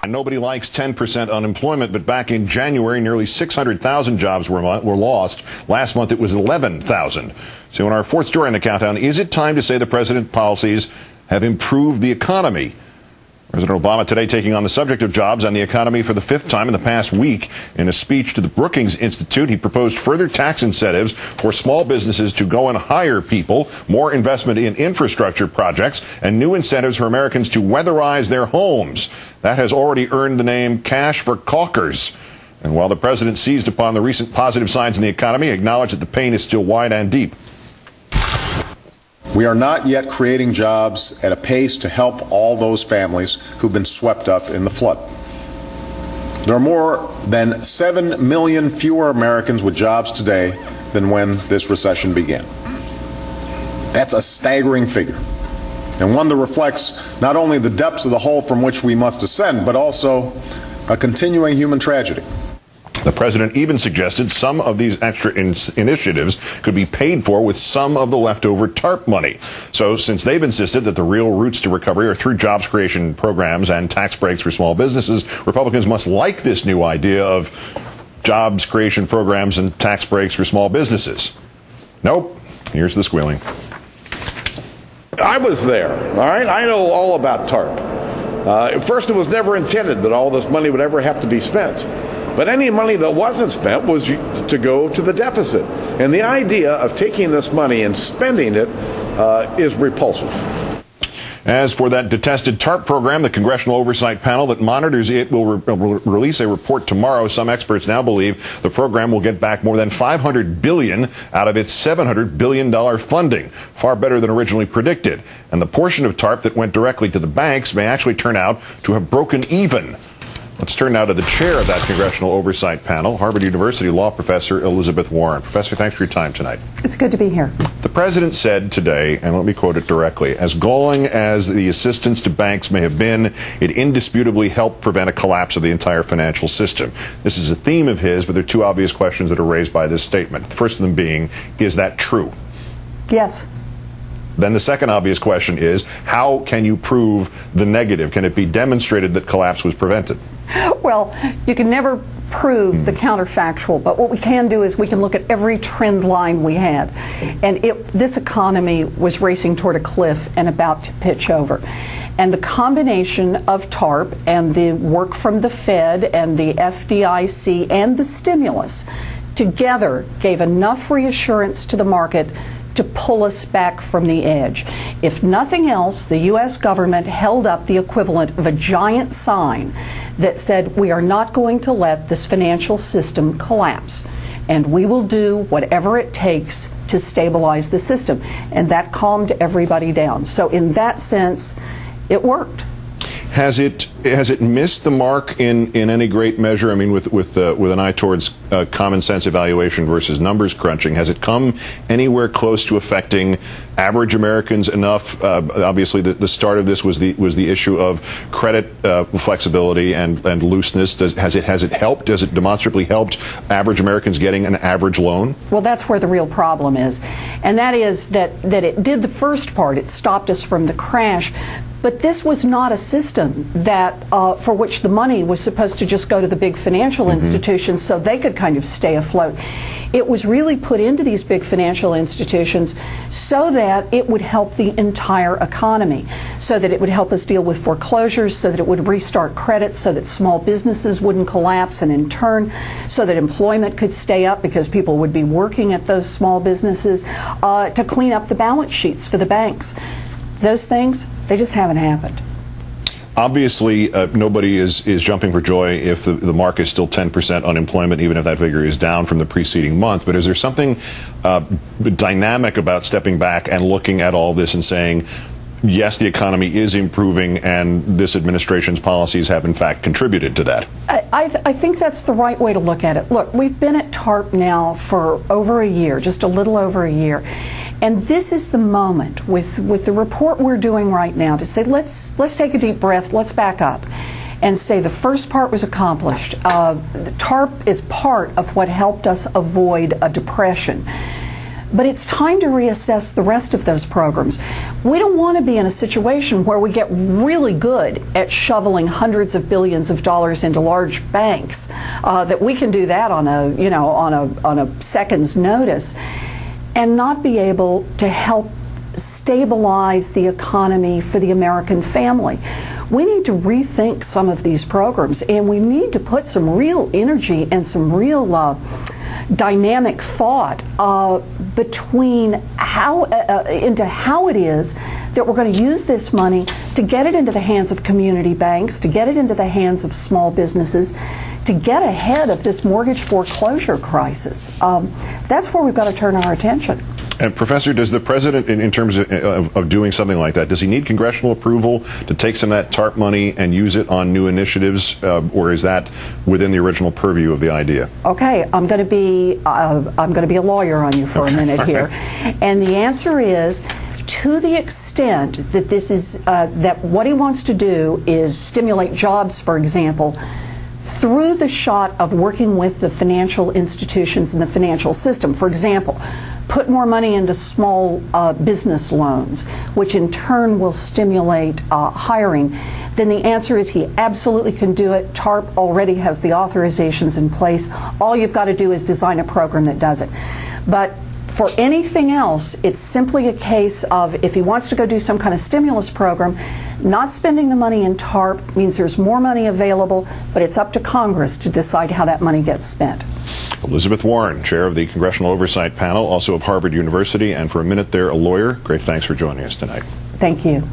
Nobody likes 10% unemployment, but back in January, nearly 600,000 jobs were lost. Last month, it was 11,000. So in our fourth story in the countdown, is it time to say the president's policies have improved the economy? President Obama today taking on the subject of jobs and the economy for the fifth time in the past week. In a speech to the Brookings Institute, he proposed further tax incentives for small businesses to go and hire people, more investment in infrastructure projects, and new incentives for Americans to weatherize their homes. That has already earned the name Cash for Caulkers. And while the president seized upon the recent positive signs in the economy, he acknowledged that the pain is still wide and deep. We are not yet creating jobs at a pace to help all those families who've been swept up in the flood. There are more than 7 million fewer Americans with jobs today than when this recession began. That's a staggering figure, and one that reflects not only the depths of the hole from which we must ascend, but also a continuing human tragedy. The president even suggested some of these extra initiatives could be paid for with some of the leftover TARP money. So since they've insisted that the real routes to recovery are through jobs creation programs and tax breaks for small businesses, Republicans must like this new idea of jobs creation programs and tax breaks for small businesses. Nope. Here's the squealing. I was there, all right? I know all about TARP. At first, it was never intended that all this money would ever have to be spent. But any money that wasn't spent was to go to the deficit. And the idea of taking this money and spending it is repulsive. As for that detested TARP program, the Congressional Oversight Panel that monitors it will release a report tomorrow. Some experts now believe the program will get back more than $500 billion out of its $700 billion funding, far better than originally predicted. And the portion of TARP that went directly to the banks may actually turn out to have broken even. Let's turn now to the chair of that Congressional Oversight Panel, Harvard University law professor Elizabeth Warren. Professor, thanks for your time tonight. It's good to be here. The president said today, and let me quote it directly, as galling as the assistance to banks may have been, it indisputably helped prevent a collapse of the entire financial system. This is a theme of his, but there are two obvious questions that are raised by this statement. The first of them being, is that true? Yes. Then the second obvious question is, how can you prove the negative? Can it be demonstrated that collapse was prevented? Well, you can never prove the counterfactual, but what we can do is we can look at every trend line we had. And this economy was racing toward a cliff and about to pitch over. And the combination of TARP and the work from the Fed and the FDIC and the stimulus together gave enough reassurance to the market to pull us back from the edge. If nothing else, the U.S. government held up the equivalent of a giant sign that said, we are not going to let this financial system collapse, and we will do whatever it takes to stabilize the system. And that calmed everybody down. So in that sense, it worked. Has it missed the mark in any great measure? I mean, with an eye towards common sense evaluation versus numbers crunching, has it come anywhere close to affecting average Americans enough? Obviously, the start of this was the issue of credit flexibility and looseness. Has it helped? Has it demonstrably helped average Americans getting an average loan? Well, that's where the real problem is, and that is that it did the first part. It stopped us from the crash. But this was not a system that for which the money was supposed to just go to the big financial institutions so they could kind of stay afloat. It was really put into these big financial institutions so that it would help the entire economy, so that it would help us deal with foreclosures, so that it would restart credit, so that small businesses wouldn't collapse, and in turn, so that employment could stay up because people would be working at those small businesses, to clean up the balance sheets for the banks. Those things, they just haven't happened. Obviously, nobody is jumping for joy if the mark is still 10% unemployment, even if that figure is down from the preceding month. But is there something dynamic about stepping back and looking at all this and saying, yes, the economy is improving and this administration's policies have in fact contributed to that? I think that's the right way to look at it. Look, we've been at TARP now for over a year, just a little over a year. And this is the moment with the report we're doing right now to say, let's take a deep breath, let's back up and say the first part was accomplished. The TARP is part of what helped us avoid a depression. But it's time to reassess the rest of those programs. We don't want to be in a situation where we get really good at shoveling hundreds of billions of dollars into large banks, that we can do that on a second's notice, and not be able to help stabilize the economy for the American family. We need to rethink some of these programs, and we need to put some real energy and some real dynamic thought between into how it is that we're going to use this money to get it into the hands of community banks, to get it into the hands of small businesses, to get ahead of this mortgage foreclosure crisis. That's where we've got to turn our attention. And Professor, does the president, in terms of doing something like that, does he need congressional approval to take some of that TARP money and use it on new initiatives, or is that within the original purview of the idea? Okay, I'm going to be a lawyer on you for a minute here, and the answer is, to the extent that this is that what he wants to do is stimulate jobs, for example, through the shot of working with the financial institutions and the financial system. For example, put more money into small business loans, which in turn will stimulate hiring, then the answer is he absolutely can do it. TARP already has the authorizations in place. All you've got to do is design a program that does it. But for anything else, it's simply a case of, if he wants to go do some kind of stimulus program, not spending the money in TARP means there's more money available, but it's up to Congress to decide how that money gets spent. Elizabeth Warren, chair of the Congressional Oversight Panel, also of Harvard University, and for a minute there, a lawyer. Great thanks for joining us tonight. Thank you.